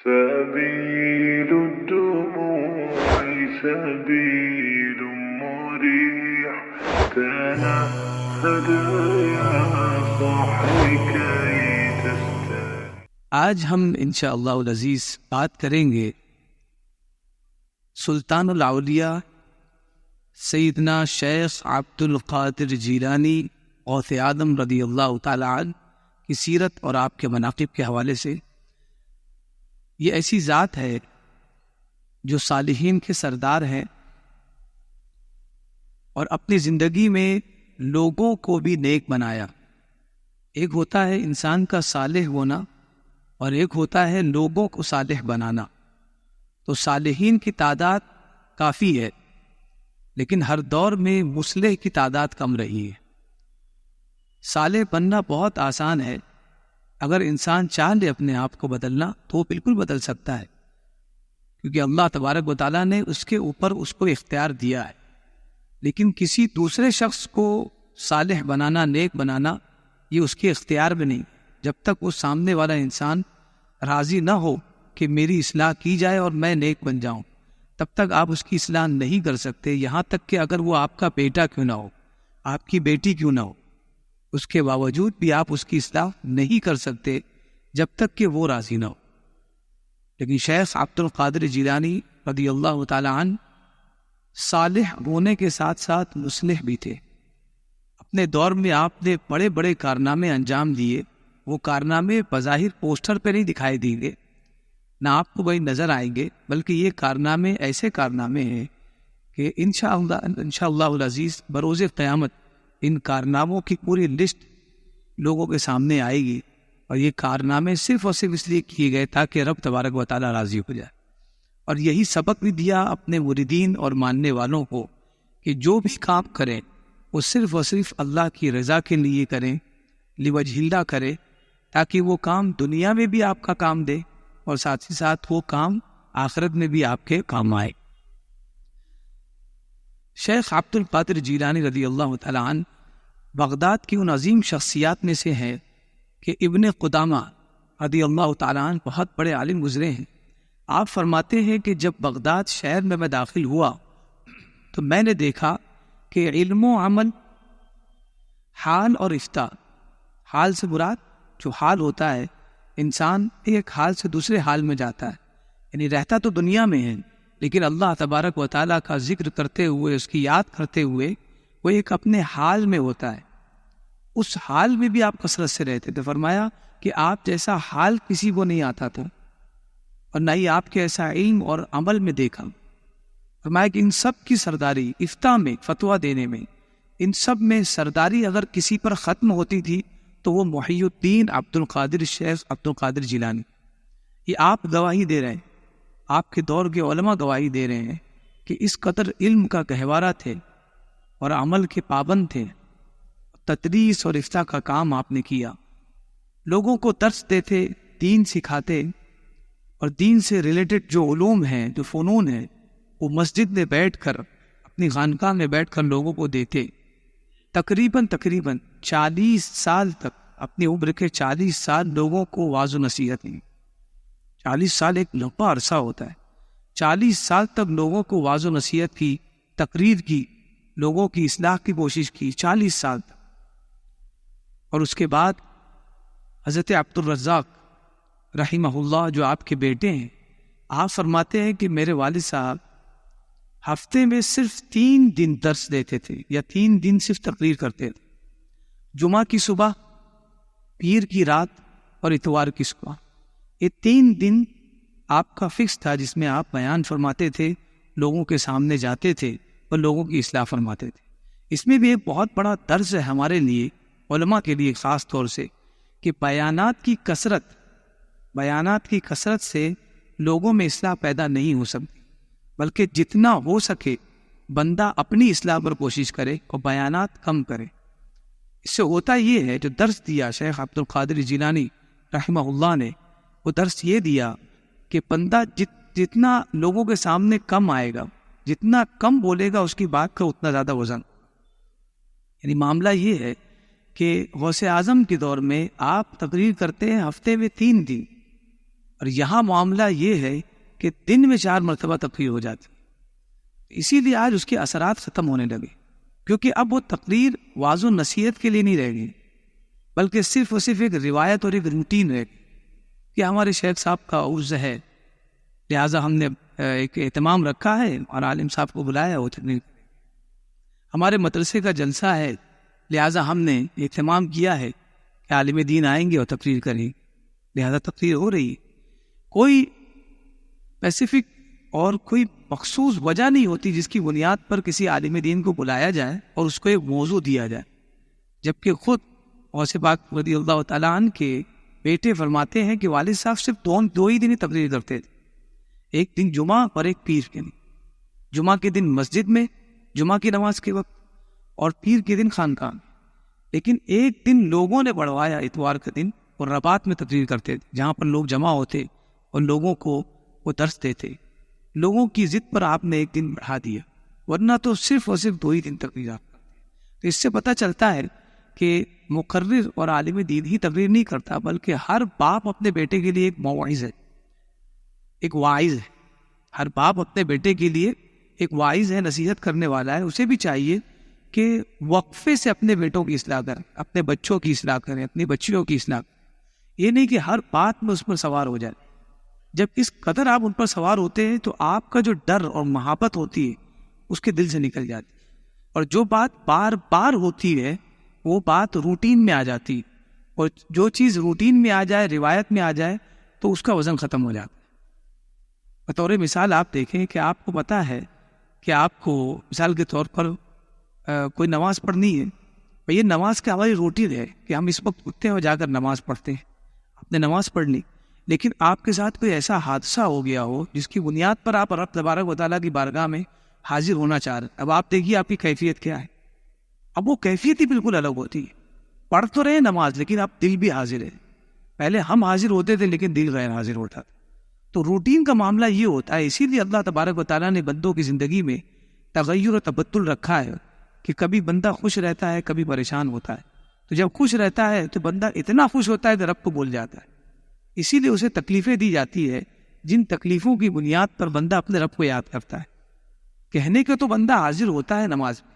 سبيل الدموع سبيل مريح تنهد يا صاحي كي تستريح. آج ہم انشاءاللہ العزیز بات کریں گے سلطان الاولیاء سیدنا شیخ عبد القادر جیلانی غوث اعظم رضی اللہ تعالی عنہ کی سیرت اور آپ کے مناقب کے حوالے سے. یہ ایسی ذات ہے جو صالحین کے سردار ہیں اور اپنی زندگی میں لوگوں کو بھی نیک بنایا. ایک ہوتا ہے انسان کا صالح ہونا اور ایک ہوتا ہے لوگوں کو صالح بنانا. تو صالحین کی تعداد کافی ہے لیکن ہر دور میں مصلح کی تعداد کم رہی ہے. صالح بننا بہت آسان ہے. اگر انسان چاہ لے اپنے آپ کو بدلنا تو وہ بالکل بدل سکتا ہے، کیونکہ اللہ تبارک و تعالیٰ نے اس کے اوپر اس کو اختیار دیا ہے. لیکن کسی دوسرے شخص کو صالح بنانا، نیک بنانا، یہ اس کے اختیار میں نہیں. جب تک وہ سامنے والا انسان راضی نہ ہو کہ میری اصلاح کی جائے اور میں نیک بن جاؤں، تب تک آپ اس کی اصلاح نہیں کر سکتے. یہاں تک کہ اگر وہ آپ کا بیٹا کیوں نہ ہو، آپ کی بیٹی کیوں نہ ہو، اس کے باوجود بھی آپ اس کی اصلاح نہیں کر سکتے جب تک کہ وہ راضی نہ ہو. لیکن شیخ عبد القادر جیلانی رضی اللہ تعالی عنہ صالح ہونے کے ساتھ ساتھ مصلح بھی تھے. اپنے دور میں آپ نے بڑے بڑے کارنامے انجام دیے. وہ کارنامے بظاہر پوسٹر پہ نہیں دکھائی دیں گے، نہ آپ کو وہی نظر آئیں گے، بلکہ یہ کارنامے ایسے کارنامے ہیں کہ انشاءاللہ العزیز بروز قیامت ان کارناموں کی پوری لسٹ لوگوں کے سامنے آئے گی. اور یہ کارنامے صرف اور صرف اس لیے کیے گئے تاکہ رب تبارک و تعالیٰ راضی ہو جائے. اور یہی سبق بھی دیا اپنے مریدین اور ماننے والوں کو کہ جو بھی کام کریں وہ صرف اور صرف اللہ کی رضا کے لیے کریں، لوجہ اللہ کریں، تاکہ وہ کام دنیا میں بھی آپ کا کام دے اور ساتھ ہی ساتھ وہ کام آخرت میں بھی آپ کے کام آئے. شیخ عبد القادر جیلانی رضی اللہ تعالی عنہ بغداد کی ان عظیم شخصیات میں سے ہیں کہ ابن قدامہ رضی اللہ تعالی عنہ بہت بڑے عالم گزرے ہیں. آپ فرماتے ہیں کہ جب بغداد شہر میں داخل ہوا تو میں نے دیکھا کہ علم و عمل، حال اور افتاء، حال سے مراد جو حال ہوتا ہے، انسان ایک حال سے دوسرے حال میں جاتا ہے، یعنی رہتا تو دنیا میں ہے لیکن اللہ تبارک و تعالیٰ کا ذکر کرتے ہوئے، اس کی یاد کرتے ہوئے وہ ایک اپنے حال میں ہوتا ہے. اس حال میں بھی آپ کثرت سے رہتے تھے. فرمایا کہ آپ جیسا حال کسی کو نہیں آتا تھا اور نہ ہی آپ کے ایسا علم اور عمل میں دیکھا. فرمایا کہ ان سب کی سرداری، افتاء میں، فتویٰ دینے میں، ان سب میں سرداری اگر کسی پر ختم ہوتی تھی تو وہ محی الدین عبد القادر شیخ عبد القادر جیلانی. یہ آپ گواہی دے رہے ہیں، آپ کے دور کے علماء گواہی دے رہے ہیں کہ اس قدر علم کا گہوارہ تھے اور عمل کے پابند تھے. تدریس اور افتاء کا کام آپ نے کیا، لوگوں کو درس دیتے، دین سکھاتے، اور دین سے ریلیٹڈ جو علوم ہیں، جو فنون ہیں، وہ مسجد میں بیٹھ کر، اپنی خانقاہ میں بیٹھ کر لوگوں کو دیتے. تقریباً 40 سال تک، اپنی عمر کے 40 سال لوگوں کو واعظ و نصیحت دی. 40 سال ایک لمبا عرصہ ہوتا ہے. 40 سال تک لوگوں کو واعظ و نصیحت کی، تقریر کی، لوگوں کی اصلاح کی کوشش کی. 40 سال تک. اور اس کے بعد حضرت عبد الرزاق رحمہ اللہ جو آپ کے بیٹے ہیں، آپ فرماتے ہیں کہ میرے والد صاحب ہفتے میں صرف 3 دن درس دیتے تھے یا 3 دن صرف تقریر کرتے تھے. جمعہ کی صبح، پیر کی رات اور اتوار کی صبح. یہ 3 دن آپ کا فکس تھا جس میں آپ بیان فرماتے تھے، لوگوں کے سامنے جاتے تھے اور لوگوں کی اصلاح فرماتے تھے. اس میں بھی ایک بہت بڑا درس ہے ہمارے لیے، علماء کے لیے خاص طور سے، کہ بیانات کی کثرت سے لوگوں میں اصلاح پیدا نہیں ہو سکتی، بلکہ جتنا ہو سکے بندہ اپنی اصلاح پر کوشش کرے اور بیانات کم کرے. اس سے ہوتا یہ ہے، جو درس دیا شیخ عبد القادر جیلانی رحمہ اللہ نے، وہ درس یہ دیا کہ بندہ جتنا لوگوں کے سامنے کم آئے گا، جتنا کم بولے گا، اس کی بات کا اتنا زیادہ وزن. یعنی معاملہ یہ ہے کہ غوث اعظم کے دور میں آپ تقریر کرتے ہیں ہفتے میں 3 دن، اور یہاں معاملہ یہ ہے کہ دن میں 4 مرتبہ تقریر ہو جاتی، اسی لیے آج اس کے اثرات ختم ہونے لگے، کیونکہ اب وہ تقریر واعظ و نصیحت کے لیے نہیں رہ گئی، بلکہ صرف اور صرف ایک روایت اور ایک روٹین رہ گئی کہ ہمارے شیخ صاحب کا عرض ہے، لہٰذا ہم نے ایک اہتمام رکھا ہے اور عالم صاحب کو بلایا وہ تقریر، ہمارے مدرسے کا جلسہ ہے لہٰذا ہم نے اہتمام کیا ہے کہ عالم دین آئیں گے اور تقریر کریں گے، لہٰذا تقریر ہو رہی ہے۔ کوئی اسپیسیفک اور کوئی مخصوص وجہ نہیں ہوتی جس کی بنیاد پر کسی عالم دین کو بلایا جائے اور اس کو ایک موضوع دیا جائے، جبکہ خود غوث پاک رضی اللہ تعالیٰ عنہ کے بیٹے فرماتے ہیں کہ والد صاحب صرف دو ہی دن ہی تقریر کرتے تھے، ایک دن جمعہ اور ایک پیر کے دن، جمعہ کے دن مسجد میں جمعہ کی نماز کے وقت اور پیر کے دن خانقاہ میں، لیکن ایک دن لوگوں نے بڑھوایا اتوار کا دن اور رباط میں تقریر کرتے تھے جہاں پر لوگ جمع ہوتے اور لوگوں کو وہ درس دیتے، لوگوں کی ضد پر آپ نے ایک دن بڑھا دیا، ورنہ تو صرف اور صرف 2 ہی دن تقریر آپ کرتے۔ تو اس سے پتہ چلتا ہے کہ مقرر اور عالم دین ہی تقریر نہیں کرتا، بلکہ ہر باپ اپنے بیٹے کے لیے ایک موعظ ہے، ایک واعظ ہے، ہر باپ اپنے بیٹے کے لیے ایک واعظ ہے، نصیحت کرنے والا ہے۔ اسے بھی چاہیے کہ وقفے سے اپنے بیٹوں کی اصلاح کریں، اپنے بچوں کی اصلاح کریں، اپنی بچیوں کی اصلاح کریں، یہ نہیں کہ ہر بات میں اس پر سوار ہو جائے۔ جب اس قدر آپ ان پر سوار ہوتے ہیں تو آپ کا جو ڈر اور محبت ہوتی ہے اس کے دل سے نکل جاتی ہے، اور جو بات بار بار ہوتی ہے وہ بات روٹین میں آ جاتی ہے، اور جو چیز روٹین میں آ جائے، روایت میں آ جائے، تو اس کا وزن ختم ہو جاتا ہے۔ بطور مثال آپ دیکھیں کہ آپ کو پتہ ہے کہ آپ کو مثال کے طور پر کوئی نماز پڑھنی ہے، یہ نماز کی ہماری روٹین ہے کہ ہم اس وقت اٹھتے ہیں اور جا کر نماز پڑھتے ہیں، آپ نے نماز پڑھ لی، لیکن آپ کے ساتھ کوئی ایسا حادثہ ہو گیا ہو جس کی بنیاد پر آپ رب تبارک و تعالیٰ کی بارگاہ میں حاضر ہونا چاہ رہے ہیں۔ اب آپ دیکھیے آپ کی کیفیت کیا ہے، اب وہ کیفیت ہی بالکل الگ ہوتی ہے۔ پڑھ تو رہے نماز لیکن اب دل بھی حاضر ہے، پہلے ہم حاضر ہوتے تھے لیکن دل غیر حاضر ہوتا تھا۔ تو روٹین کا معاملہ یہ ہوتا ہے، اسی لیے اللہ تبارک و تعالیٰ نے بندوں کی زندگی میں تغیر و تبدل رکھا ہے کہ کبھی بندہ خوش رہتا ہے، کبھی پریشان ہوتا ہے۔ تو جب خوش رہتا ہے تو بندہ اتنا خوش ہوتا ہے کہ رب کو بھول جاتا ہے، اسی لیے اسے تکلیفیں دی جاتی ہے جن تکلیفوں کی بنیاد پر بندہ اپنے رب کو یاد کرتا ہے۔ کہنے کے تو بندہ حاضر ہوتا ہے نماز میں،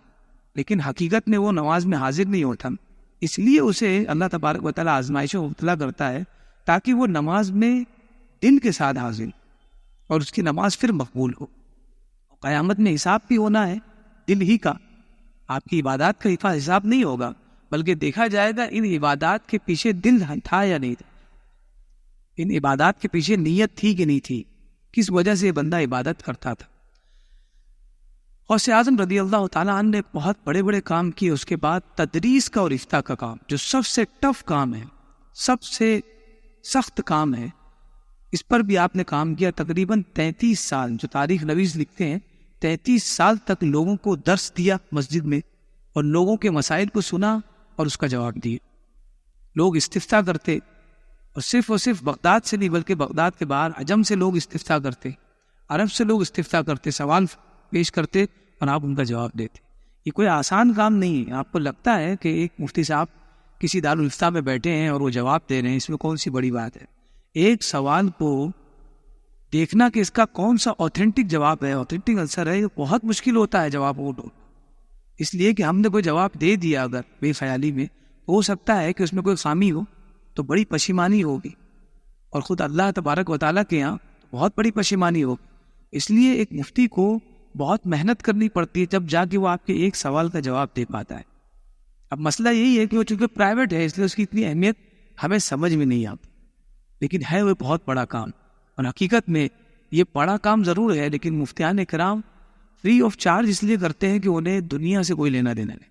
لیکن حقیقت میں وہ نماز میں حاضر نہیں ہوتا، اس لیے اسے اللہ تبارک و تعالیٰ آزمائشوں میں مبتلا کرتا ہے تاکہ وہ نماز میں دل کے ساتھ حاضر اور اس کی نماز پھر مقبول ہو۔ قیامت میں حساب بھی ہونا ہے دل ہی کا، آپ کی عبادات کا حساب نہیں ہوگا، بلکہ دیکھا جائے گا ان عبادات کے پیچھے دل تھا یا نہیں تھا، ان عبادات کے پیچھے نیت تھی کہ نہیں تھی، کس وجہ سے بندہ عبادت کرتا تھا۔ غوث اعظم رضی اللہ تعالیٰ عنہ نے بہت بڑے بڑے کام کیے، اس کے بعد تدریس کا اور افتاء کا کام جو سب سے ٹف کام ہے، سب سے سخت کام ہے، اس پر بھی آپ نے کام کیا۔ تقریباً 33 سال، جو تاریخ نویس لکھتے ہیں 33 سال تک لوگوں کو درس دیا مسجد میں، اور لوگوں کے مسائل کو سنا اور اس کا جواب دیا۔ لوگ استفتاء کرتے، اور صرف بغداد سے نہیں بلکہ بغداد کے باہر عجم سے لوگ استفتاء کرتے، عرب سے لوگ استفتاء کرتے، سوال پیش کرتے اور آپ ان کا جواب دیتے۔ یہ کوئی آسان کام نہیں ہے۔ آپ کو لگتا ہے کہ ایک مفتی صاحب کسی دارالفتاء میں بیٹھے ہیں اور وہ جواب دے رہے ہیں، اس میں کون سی بڑی بات ہے؟ ایک سوال کو دیکھنا کہ اس کا کون سا اوتھینٹک جواب ہے، اوتھینٹک آنسر ہے، یہ بہت مشکل ہوتا ہے جواب وہ ڈھونڈنا۔ اس لیے کہ ہم نے کوئی جواب دے دیا اگر بے خیالی میں، ہو سکتا ہے کہ اس میں کوئی خامی ہو تو بڑی پشیمانی ہوگی، اور خود اللہ تبارک و تعالیٰ کے یہاں بہت بڑی پشیمانی ہوگی۔ اس لیے ایک مفتی کو بہت محنت کرنی پڑتی ہے جب جا کے وہ آپ کے ایک سوال کا جواب دے پاتا ہے۔ اب مسئلہ یہی ہے کہ وہ چونکہ پرائیویٹ ہے اس لیے اس کی اتنی اہمیت ہمیں سمجھ میں نہیں آتی، لیکن ہے وہ بہت بڑا کام، اور حقیقت میں یہ بڑا کام ضرور ہے، لیکن مفتیان کرام فری آف چارج اس لیے کرتے ہیں کہ انہیں دنیا سے کوئی لینا دینا نہیں،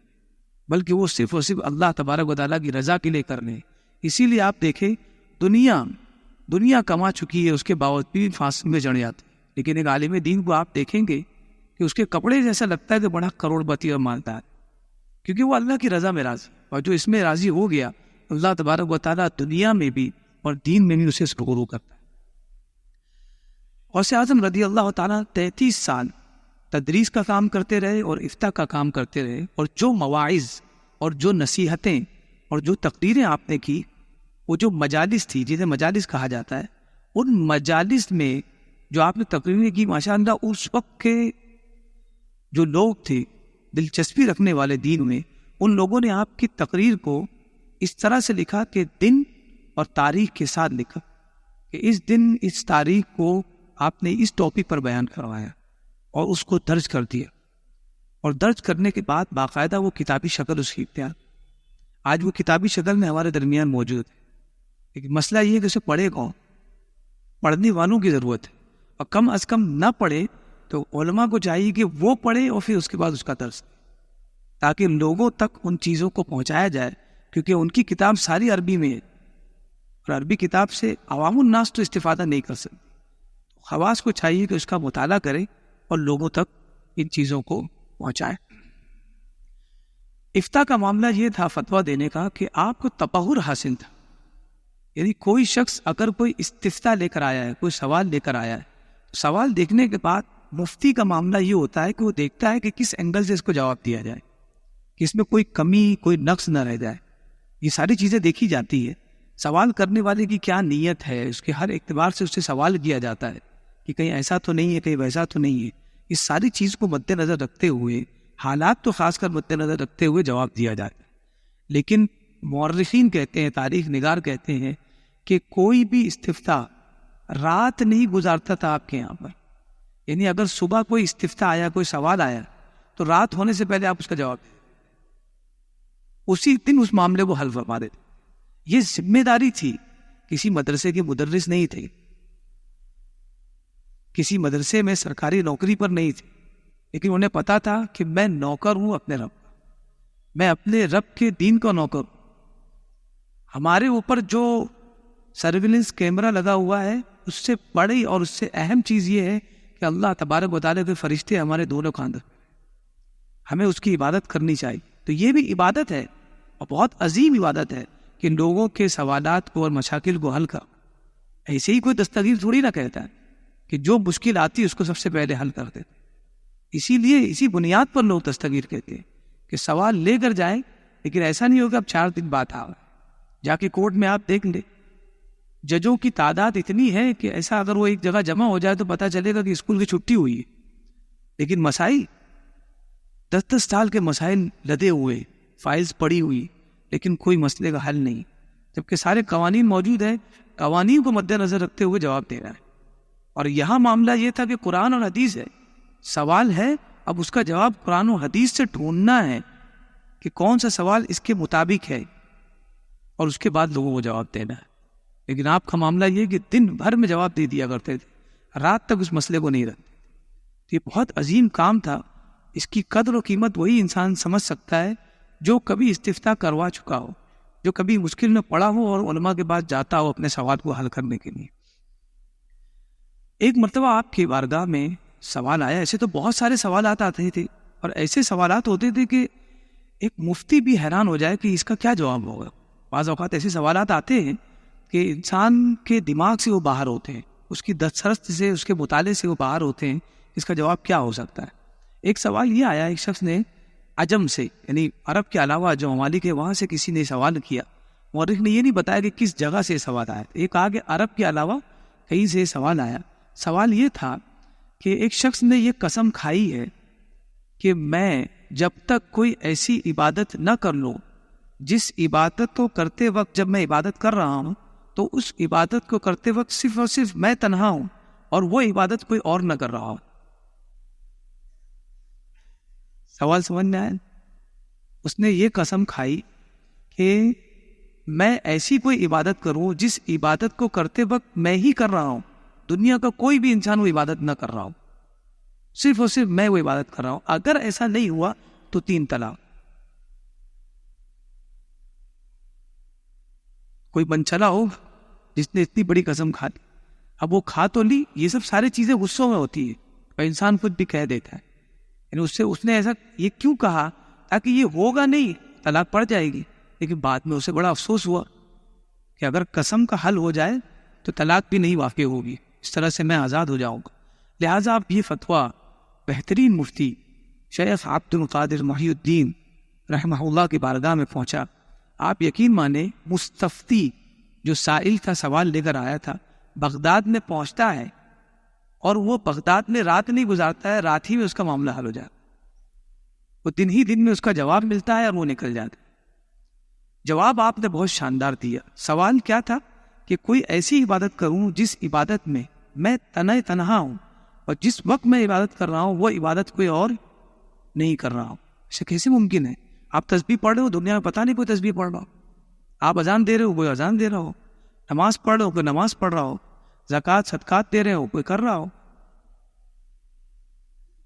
بلکہ وہ صرف اور صرف اللہ تبارک و تعالیٰ کی رضا کے لیے کر رہے ہیں۔ اسی لیے آپ دیکھیں دنیا کما چکی ہے، اس کے باوجود بھی فاصلے میں چڑھ جاتے، لیکن ایک عالم دین کو آپ دیکھیں گے کہ اس کے کپڑے جیسا لگتا ہے کہ بڑا کروڑ پتی اور مالدار، کیونکہ وہ اللہ کی رضا میں راضی، اور جو اس میں راضی ہو گیا اللہ تبارک و تعالیٰ دنیا میں بھی اور دین میں بھی اسے سرخرو کرتا ہے۔ غوث اعظم رضی اللہ تعالیٰ 33 سال تدریس کا کام کرتے رہے اور افتاء کا کام کرتے رہے، اور جو مواعظ اور جو نصیحتیں اور جو تقریریں آپ نے کی، وہ جو مجالس تھی جسے مجالس کہا جاتا ہے، ان مجالس میں جو آپ نے تقریریں کی ماشاء اللہ، اس وقت کے جو لوگ تھے دلچسپی رکھنے والے دین میں، ان لوگوں نے آپ کی تقریر کو اس طرح سے لکھا کہ دن اور تاریخ کے ساتھ لکھا کہ اس دن اس تاریخ کو آپ نے اس ٹاپک پر بیان کروایا اور اس کو درج کر دیا، اور درج کرنے کے بعد باقاعدہ وہ کتابی شکل اس کی اختیار، آج وہ کتابی شکل میں ہمارے درمیان موجود ہے۔ لیکن مسئلہ یہ ہے کہ اسے پڑھے کون؟ پڑھنے والوں کی ضرورت ہے، اور کم از کم نہ پڑھے تو علماء کو چاہیے کہ وہ پڑھے اور پھر اس کے بعد اس کا درس، تاکہ لوگوں تک ان چیزوں کو پہنچایا جائے، کیونکہ ان کی کتاب ساری عربی میں ہے، اور عربی کتاب سے عوام الناس تو استفادہ نہیں کر سکتے۔ خواص کو چاہیے کہ اس کا مطالعہ کرے اور لوگوں تک ان چیزوں کو پہنچائے۔ افتاء کا معاملہ یہ تھا فتویٰ دینے کا کہ آپ کو تطہر حاصل تھا، یعنی کوئی شخص اگر کوئی استفتاء لے کر آیا ہے، کوئی سوال لے کر آیا ہے، سوال دیکھنے کے بعد مفتی کا معاملہ یہ ہوتا ہے کہ وہ دیکھتا ہے کہ کس اینگل سے اس کو جواب دیا جائے، کہ اس میں کوئی کمی کوئی نقص نہ رہ جائے، یہ ساری چیزیں دیکھی جاتی ہے۔ سوال کرنے والے کی کیا نیت ہے، اس کے ہر اعتبار سے اس سے سوال کیا جاتا ہے کہ کہیں ایسا تو نہیں ہے، کہیں ویسا تو نہیں ہے، اس ساری چیز کو مد نظر رکھتے ہوئے، حالات تو خاص کر مد نظر رکھتے ہوئے جواب دیا جاتا ہے۔ لیکن مورخین کہتے ہیں، تاریخ نگار کہتے ہیں کہ کوئی بھی استفتاء رات نہیں گزارتا تھا آپ کے یہاں پر، یعنی اگر صبح کوئی استفتاء آیا، کوئی سوال آیا، تو رات ہونے سے پہلے آپ اس کا جواب دیں، اسی دن اس معاملے کو حل فرما دیتے۔ یہ ذمہ داری تھی، کسی مدرسے کے مدرس نہیں تھے، کسی مدرسے میں سرکاری نوکری پر نہیں تھے، لیکن انہیں پتا تھا کہ میں نوکر ہوں اپنے رب کا، میں اپنے رب کے دین کا نوکر ہوں۔ ہمارے اوپر جو سرویلنس کیمرہ لگا ہوا ہے، اس سے بڑی اور اس سے اہم چیز یہ ہے کہ اللہ تبارک و تعالیٰ کے فرشتے ہمارے دونوں کاندر، ہمیں اس کی عبادت کرنی چاہیے۔ تو یہ بھی عبادت ہے، اور بہت عظیم عبادت ہے کہ لوگوں کے سوالات کو اور مشاکل کو حل کر، ایسے ہی کوئی دستگیر تھوڑی نہ کہتا ہے کہ جو مشکل آتی ہے اس کو سب سے پہلے حل کر دیتے۔ اسی لیے اسی بنیاد پر لوگ دستگیر کہتے ہیں کہ سوال لے کر جائیں، لیکن ایسا نہیں ہوگا اب 4 دن بعد آئے، جا کے کورٹ میں آپ دیکھ لیں، ججوں کی تعداد اتنی ہے کہ ایسا اگر وہ ایک جگہ جمع ہو جائے تو پتہ چلے گا کہ اسکول کی چھٹی ہوئی ہے، لیکن مسائل 10 سال کے مسائل لدے ہوئے، فائلز پڑی ہوئی، لیکن کوئی مسئلے کا حل نہیں، جبکہ سارے قوانین موجود ہیں، قوانین کو مد نظر رکھتے ہوئے جواب دے رہا ہے۔ اور یہاں معاملہ یہ تھا کہ قرآن اور حدیث ہے، سوال ہے، اب اس کا جواب قرآن و حدیث سے ڈھونڈنا ہے کہ کون سا سوال اس کے مطابق ہے، اور اس کے بعد لوگوں کو جواب دینا ہے۔ لیکن آپ کا معاملہ یہ کہ دن بھر میں جواب دے دیا کرتے تھے، رات تک اس مسئلے کو نہیں رکھتے تھے۔ یہ بہت عظیم کام تھا، اس کی قدر و قیمت وہی انسان سمجھ سکتا ہے جو کبھی استفتاء کروا چکا ہو، جو کبھی مشکل میں پڑا ہو اور علماء کے پاس جاتا ہو اپنے سوال کو حل کرنے کے لیے۔ ایک مرتبہ آپ کی بارگاہ میں سوال آیا، ایسے تو بہت سارے سوالات آتے تھے، اور ایسے سوالات ہوتے تھے کہ ایک مفتی بھی حیران ہو جائے کہ اس کا کیا جواب ہوگا۔ بعض اوقات ایسے سوالات آتے ہیں کہ انسان کے دماغ سے وہ باہر ہوتے ہیں، اس کی دسترست سے، اس کے مطالعے سے وہ باہر ہوتے ہیں، اس کا جواب کیا ہو سکتا ہے۔ ایک سوال یہ آیا، ایک شخص نے عجم سے، یعنی عرب کے علاوہ جو ممالک ہے وہاں سے کسی نے سوال کیا، مورخ نے یہ نہیں بتایا کہ کس جگہ سے سوال آیا، ایک کہا کہ عرب کے علاوہ کہیں سے سوال آیا۔ سوال یہ تھا کہ ایک شخص نے یہ قسم کھائی ہے کہ میں جب تک کوئی ایسی عبادت نہ کر لوں جس عبادت کو کرتے وقت، جب میں عبادت کر رہا ہوں تو اس عبادت کو کرتے وقت صرف اور صرف میں تنہا ہوں اور وہ عبادت کوئی اور نہ کر رہا ہوں۔ سوال سمجھ میں آیا؟ اس نے یہ قسم کھائی کہ میں ایسی کوئی عبادت کروں جس عبادت کو کرتے وقت میں ہی کر رہا ہوں، دنیا کا کوئی بھی انسان وہ عبادت نہ کر رہا ہوں، صرف اور صرف میں وہ عبادت کر رہا ہوں۔ اگر ایسا نہیں ہوا تو 3 طلاق۔ کوئی منچلا ہو جس نے اتنی بڑی قسم کھا لی، اب وہ کھا تو لی، یہ سب ساری چیزیں غصوں میں ہوتی ہے اور انسان خود بھی کہہ دیتا ہے، یعنی اس نے ایسا یہ کیوں کہا تاکہ یہ ہوگا نہیں، طلاق پڑ جائے گی، لیکن بعد میں اسے بڑا افسوس ہوا کہ اگر قسم کا حل ہو جائے تو طلاق بھی نہیں واقع ہوگی، اس طرح سے میں آزاد ہو جاؤں گا۔ لہٰذا آپ یہ فتویٰ بہترین مفتی شیخ عبد القادر محی الدین رحمہ اللہ کی بارگاہ میں پہنچا۔ آپ یقین مانیں، مستفتی جو سائل تھا، سوال لے کر آیا تھا، بغداد میں پہنچتا ہے اور وہ بغداد میں رات نہیں گزارتا ہے، رات ہی میں اس کا معاملہ حل ہو جاتا ہے، وہ دن ہی دن میں اس کا جواب ملتا ہے اور وہ نکل جاتا ہے۔ جواب آپ نے بہت شاندار دیا۔ سوال کیا تھا کہ کوئی ایسی عبادت کروں جس عبادت میں میں تنہا ہوں، اور جس وقت میں عبادت کر رہا ہوں وہ عبادت کوئی اور نہیں کر رہا ہوں۔ اسے کیسے ممکن ہے؟ آپ تسبیح پڑھ رہے ہو، دنیا میں پتہ نہیں کوئی تسبیح پڑھ رہا ہو، آپ اذان دے رہے ہو، کوئی اذان دے رہا ہو، نماز پڑھ رہے ہو، کوئی نماز پڑھ رہا ہو، زکوٰۃ صدقات دے رہے ہو، کوئی کر رہا ہو،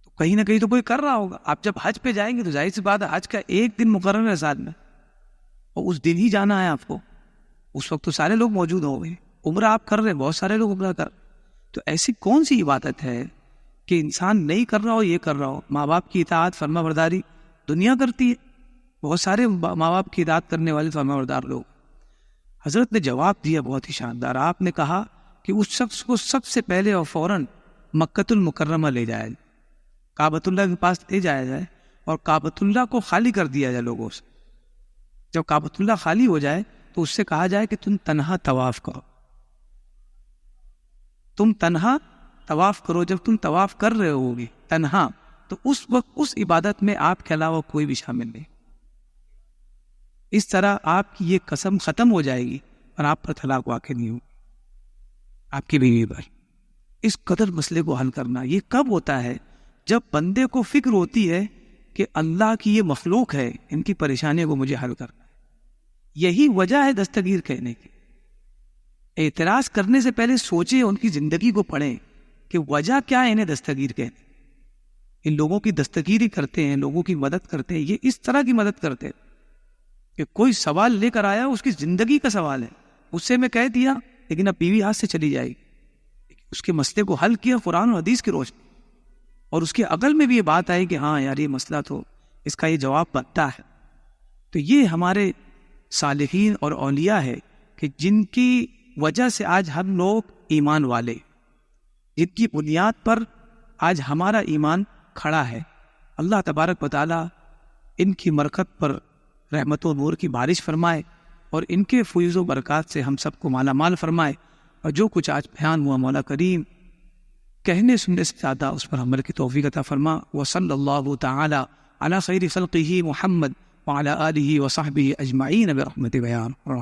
تو کہیں نہ کہیں تو کوئی کر رہا ہوگا۔ آپ جب حج پہ جائیں گے تو ظاہر سی بات ہے حج کا ایک دن مقرر ہے سال میں، اور اس دن ہی جانا ہے آپ کو، اس وقت تو سارے لوگ موجود ہوں گے۔ عمرہ آپ کر رہے ہیں، بہت سارے لوگ عمرہ کر، تو ایسی کون سی عبادت ہے کہ انسان نہیں کر رہا ہو یہ کر رہا ہو؟ ماں باپ کی اطاعت فرما برداری دنیا کرتی ہے، بہت سارے ماں باپ کی اطاعت کرنے والے فرما بردار لوگ۔ حضرت نے جواب دیا بہت ہی شاندار، آپ نے کہا کہ اس شخص کو سب سے پہلے اور فوراً مکۃ المکرمہ لے جایا جائے، کعبۃ اللہ کے پاس لے جایا جائے اور کعبۃ اللہ کو خالی کر دیا جائے لوگوں سے۔ جب کعبۃ اللہ خالی ہو جائے تو اس سے کہا جائے کہ تم تنہا طواف کرو، تم تنہا طواف کرو۔ جب تم طواف کر رہے ہوگے تنہا تو اس وقت اس عبادت میں آپ کے علاوہ کوئی بھی شامل نہیں۔ اس طرح آپ کی یہ قسم ختم ہو جائے گی اور آپ پر طلاق واقع نہیں ہوگی، آپ کی بیوی پر۔ اس قدر مسئلے کو حل کرنا یہ کب ہوتا ہے؟ جب بندے کو فکر ہوتی ہے کہ اللہ کی یہ مخلوق ہے، ان کی پریشانیوں کو مجھے حل کرنا ہے۔ یہی وجہ ہے دستگیر کہنے کی۔ اعتراض کرنے سے پہلے سوچیں، ان کی زندگی کو پڑھیں کہ وجہ کیا ہے انہیں دستگیر کہنے۔ ان لوگوں کی دستگیری کرتے ہیں، لوگوں کی مدد کرتے ہیں، یہ اس طرح کی مدد کرتے ہیں کہ کوئی سوال لے کر آیا، اس کی زندگی کا سوال ہے، اس سے میں کہہ دیا لیکن اب بیوی ہاتھ سے چلی جائے گی، اس کے مسئلے کو حل کیا قرآن و حدیث کی روشنی، اور اس کے عقل میں بھی یہ بات آئی کہ ہاں یار یہ مسئلہ تو اس کا یہ جواب بنتا ہے۔ تو یہ ہمارے صالحین اور اولیاء ہے کہ جن کی وجہ سے آج ہم لوگ ایمان والے، جن کی بنیاد پر آج ہمارا ایمان کھڑا ہے۔ اللہ تبارک و تعالیٰ ان کی برکت پر رحمت و نور کی بارش فرمائے اور ان کے فیض و برکات سے ہم سب کو مالا مال فرمائے، اور جو کچھ آج بیان ہوا مولا کریم کہنے سننے سے زیادہ اس پر عمل کی توفیق عطا فرما۔ وصلی اللہ تعالی علی خیر خلقہ محمد وعلی آلہ وصحبہ اجمعین برحمتہ یا ارحم۔